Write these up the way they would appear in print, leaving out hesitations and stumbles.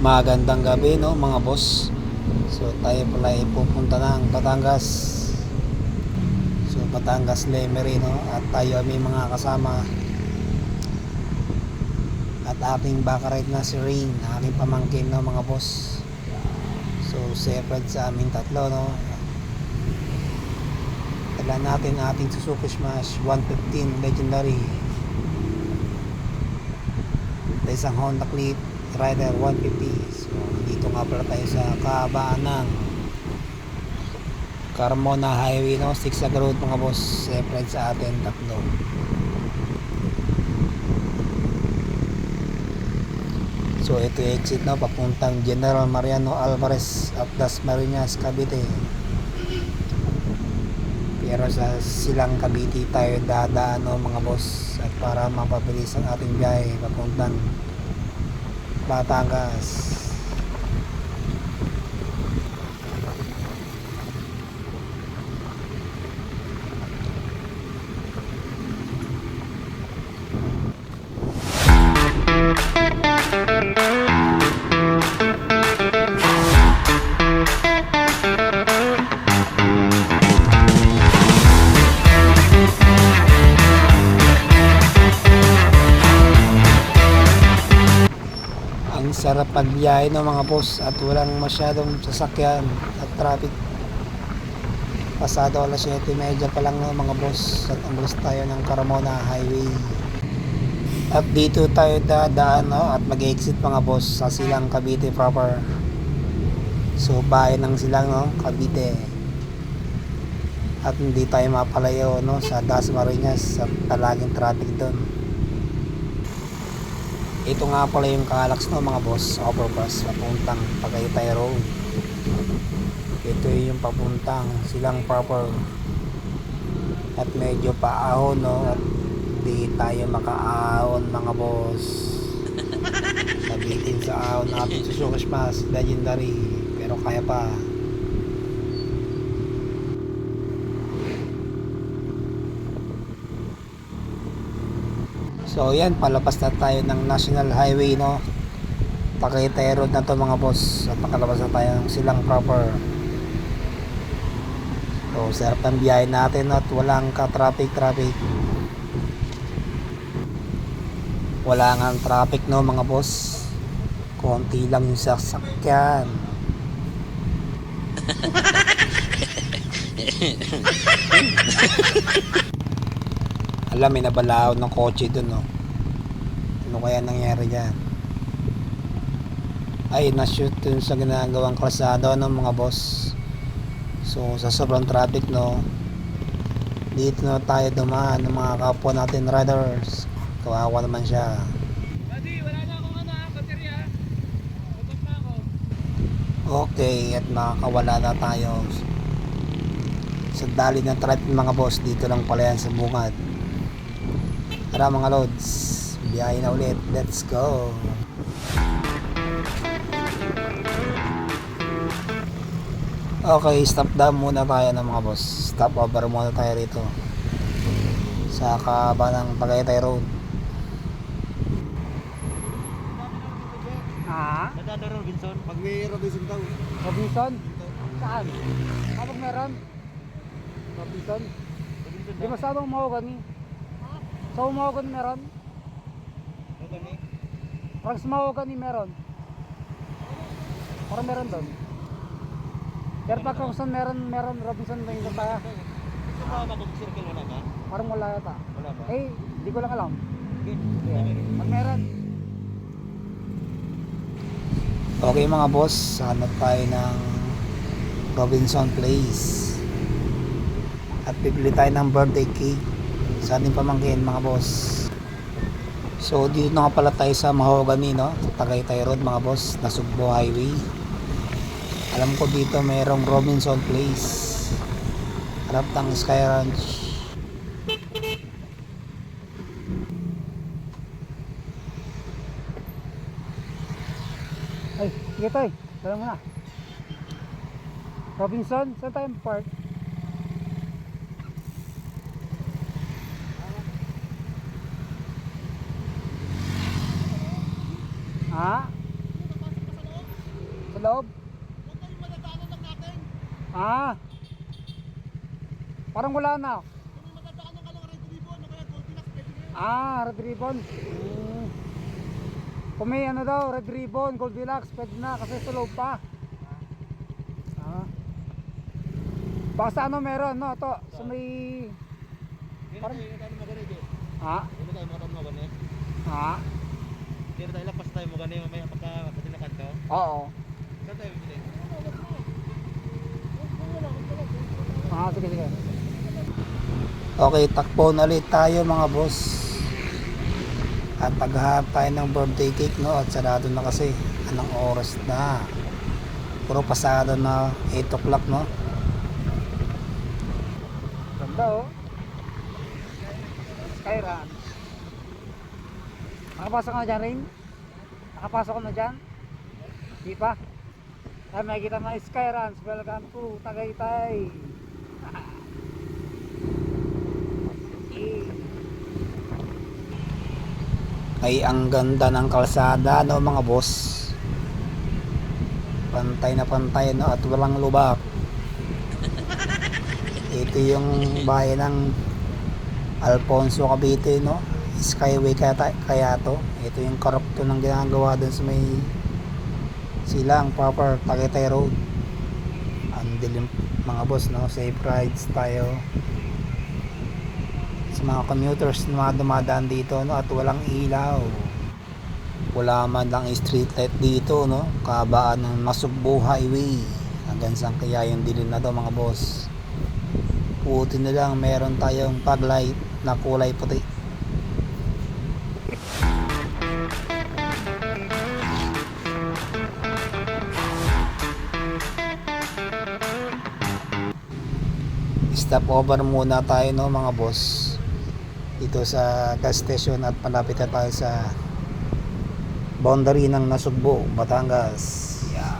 Magandang gabi no mga boss. So tayo pala ay pupunta ng Batangas. So Batangas Lemery no, at tayo ay may mga kasama. At ating bakaride na si Rain, aking pamangkin no mga boss. So separate sa aming tatlo no. Dala natin ating Suzuki Smash 115 Legendary. Isang Honda Click Rider 150. So dito nga pala tayo sa kahabaan ng Carmona Highway no, 6 Road mga boss, separate sa atin tatlo. So ito yung exit no, papuntang General Mariano Alvarez at Dasmariñas, Cavite. Pero sa Silang Cavite tayo dadaan no mga boss, at para mapabilis ang ating biyahe papuntang Batangas. Sarap pagbiyahe no mga boss, at walang masyadong sasakyan at traffic. Pasado alas 7:30 pa lang no mga boss, at ambos tayo ng Carmona Highway. At dito tayo dadaan no, at mag-exit mga boss sa Silang Cavite proper. So bahay ng Silang no, Cavite. At hindi tayo mapalayo no sa Dasmariñas, at palaging traffic doon. Ito nga pala yung Calax no mga boss, overpass papuntang Tagaytay Road. Ito yung papuntang Silang proper. At medyo paahon no, at di tayo makaahon mga boss. Sabitin sa ahon natin Suzuki Smash Legendary, pero kaya pa. So yan, palabas na tayo ng National Highway no, Tagaytay Road na to mga boss, at nakalabas na tayo ng Silang proper. So sarap ng biyahe natin at walang ka-traffic. Wala nga traffic no mga boss, konti lang yung sasakyan. Alam, may nabalaod ng kotse dun no. Ano kaya nangyari dyan? Ay, na-shoot dun sa ginagawang kalsada no mga boss. So sa sobrang traffic no, dito na tayo dumaan ng mga kapwa natin riders. Kawawa naman siya. Buddy, wala na akong baterya. Tutok na ako. Okay, at makakawala na tayo sa dali ng traffic mga boss. Dito lang pala yan sa bungad. Tara mga loads, biyahe na ulit, let's go. Okay, stop down muna tayo ng mga boss. Stop over muna tayo rito sa kaaba ng Tagaytay Road. Nadada Robinson. Pag may Robinson daw. Robinson? Saan? Kapag meron? Robinson? Di ba sa abang mahogany? Sa mahogany meron? Parang sa mahogany meron. Parang meron doon. Pero pag kung meron Robinson ba yung kaya? Gusto ba mag-circle wala ka? Parang wala yata. Wala ba? Eh, di ko lang alam. Yeah. Pag meron. Okay mga boss, hanap tayo ng Robinson Place. At bibili tayo ng birthday cake sa ating pamangkin mga boss. So dito na nga pala tayo sa Mahogany no, Tagaytay Road mga boss, Nasugbo Highway. Alam ko dito mayroong Robinson Place, harap ng Sky Ranch. Ay, sige tayo, tala mo na. Robinson, saan tayo park? Ha? loob? Huwag na yung madadaanan lang natin. Ah. Parang wala na. Kung may madadaanan ka lang red ribbon, ano kaya Goldilocks, pwede na yun. Ah, red ribbon. Kung may ano daw, red ribbon, Goldilocks, pwede na kasi sa loob pa. Ah. Baka sa ano meron, no? Ito, sa may... Parang hindi tayo maganig eh. Ha? Hindi tayo maganig. Ha? Hindi tayo lapas tayo maganig mamaya pagka na kanto. Oo. Saan tayo bibili? Ah, sige, sige. Okay, takpo na ulit tayo mga boss. At paghahanap tayo ng birthday cake, no? At sarado na kasi. Anong oras na? Puro pasado na 8 o'clock, no? Ganda, oh. Skyran. Nakapasok ka na dyan, Rain? Nakapasok ka na dyan? Di pa? Ay, makikita mo na Skyruns. Welcome to Tagaytay. Ay, ang ganda ng kalsada, no mga boss. Pantay na pantay, no, at walang lubak. Ito yung bayan ng Alfonso Cavite, no. Skyway kaya to. Ito yung karapto ng ginagawa dun sa may silang proper Tagaytay Road. Ang dilim mga boss, no. Safe rides tayo sa mga commuters na dumadaan dito, no, at walang ilaw. Wala man lang street light dito, no. Kabaan ng Nasugbu Highway. Hanggang saan kaya yung dilim na to mga boss. Puti na lang meron tayong fog light na kulay puti. Stop over muna tayo, no mga boss, dito sa gas station at malapit na tayo sa boundary ng Nasugbu, Batangas. Yeah.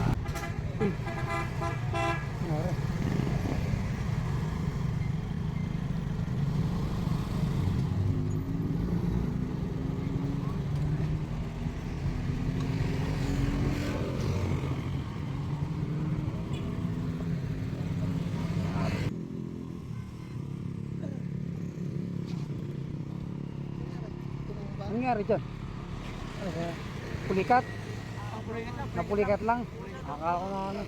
Ano nangyari dyan? Pulikat? Napulikat lang? Akala ko na ano.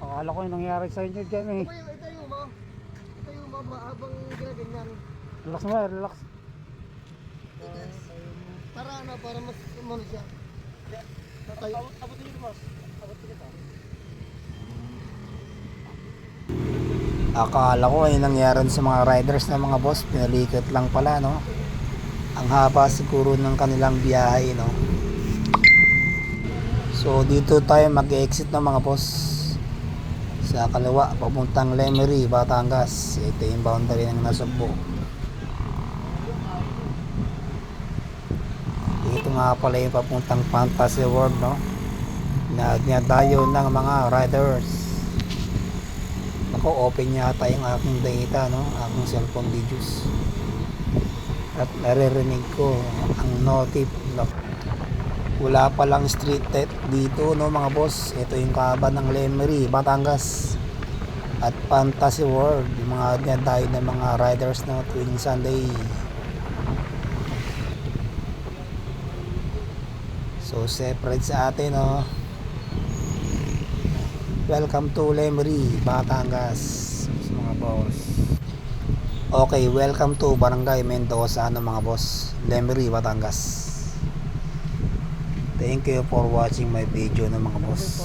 Akala ko yung nangyari sa inyo dyan eh. Itayo mo habang ginaganyan. Relax mo, relax. Para ano, para mas umano siya. Abutin niyo boss. Abutin kita. Akala ko ay nangyari sa mga riders na mga boss, pinalikot lang pala, no. Ang haba siguro ng kanilang biyahe, no. So dito tayo mag-exit ng mga boss sa kaliwa papuntang Lemery, Batangas. Ito yung boundary ng Nasugbu. Ito nga pala yung papuntang Fantasy World, no. Nagnyadayo ng mga riders. Ako, open yata yung aking data, no, aking cellphone videos, at naririnig ko ang notif. Wala palang street light dito, no mga boss. Ito yung kaban ng Lemery, Batangas at Fantasy World, yung mga dinadayo ng mga riders na tuwing Sunday. So separate sa atin, no. Welcome to Lemery, Batangas, mga boss. Okay, welcome to Barangay Mendoza, ano mga boss, Lemery, Batangas. Thank you for watching my video, no mga boss.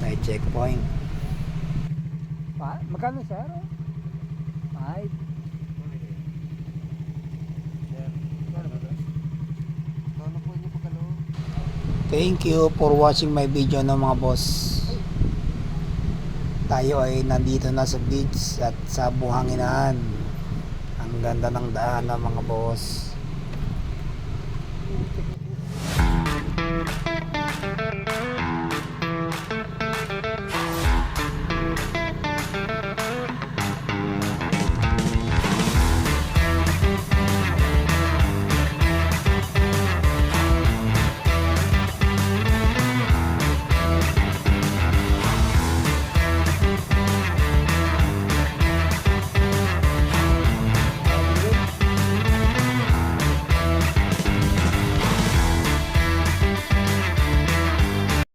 May checkpoint. Magkano sir? 5. Thank you for watching my video, no mga boss. Tayo ay nandito na sa beach at sa buhanginan. Ang ganda ng daan, mga boss.